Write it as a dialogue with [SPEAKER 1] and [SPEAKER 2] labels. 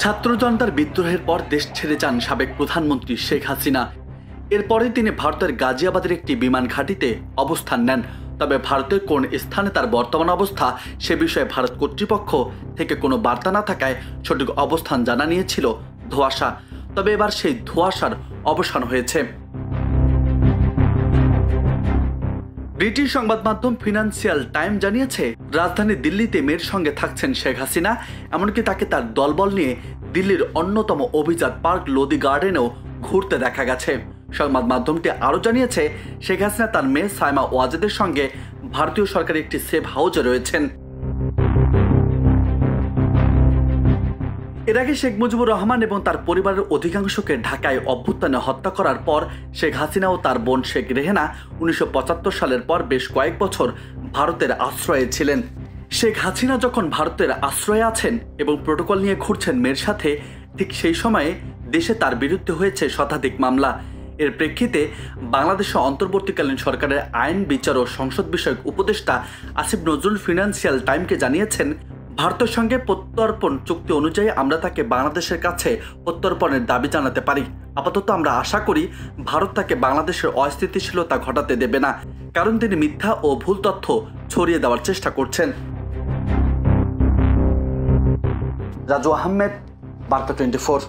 [SPEAKER 1] ছাত্র জনতার বিদ্রোহের পর দেশ ছেড়ে যান সাবেক প্রধানমন্ত্রী শেখ হাসিনা। এরপরে তিনি ভারতের গাজিয়াবাদের একটি বিমান ঘাঁটিতে অবস্থান নেন। তবে ভারতের কোন স্থানে তার বর্তমান অবস্থা সে বিষয়ে ভারত কর্তৃপক্ষ থেকে কোনো বার্তা না থাকায় সঠিক অবস্থান জানা নিয়েছিল ধোঁয়াশা। তবে এবার সেই ধোঁয়াশার অবসান হয়েছে। ব্রিটিশ সংবাদ মাধ্যম ফিনান্সিয়াল টাইম জানিয়েছে, রাজধানী দিল্লিতে মেয়ের সঙ্গে থাকছেন শেখ হাসিনা। এমনকি তাকে তার দলবল নিয়ে দিল্লির অন্যতম অভিজাত পার্ক লোদি গার্ডেনেও ঘুরতে দেখা গেছে। সংবাদ মাধ্যমটি আরও জানিয়েছে, শেখ হাসিনা তার মেয়ে সাইমা ওয়াজেদের সঙ্গে ভারতীয় সরকারের একটি সেফ হাউসে রয়েছেন। এর আগে শেখ মুজিবুর রহমান এবং তার পরিবারের অধিকাংশকে ঢাকায় অভ্যুত্থানে হত্যা করার পর শেখ হাসিনা ও তার বোন শেখ রেহেনা 1975 সালের পর বেশ কয়েক বছর ভারতের আশ্রয়ে ছিলেন। শেখ হাসিনা যখন ভারতের আশ্রয়ে আছেন এবং প্রোটোকল নিয়ে ঘুরছেন মেয়ের সাথে, ঠিক সেই সময়ে দেশে তার বিরুদ্ধে হয়েছে শতাধিক মামলা। এর প্রেক্ষিতে বাংলাদেশে অন্তর্বর্তীকালীন সরকারের আইন, বিচার ও সংসদ বিষয়ক উপদেষ্টা আসিফ নজরুল ফিনান্সিয়াল টাইমকে জানিয়েছেন, ভারতের সঙ্গে প্রত্যর্পণ চুক্তি অনুযায়ী আমরা তাকে বাংলাদেশের কাছে প্রত্যর্পণের দাবি জানাতে পারি। আপাতত আমরা আশা করি ভারত তাকে বাংলাদেশের অস্থিতিশীলতা ঘটাতে দেবে না, কারণ তিনি মিথ্যা ও ভুল তথ্য ছড়িয়ে দেওয়ার চেষ্টা করছেন। রাজু আহমেদ, বার্তা 24।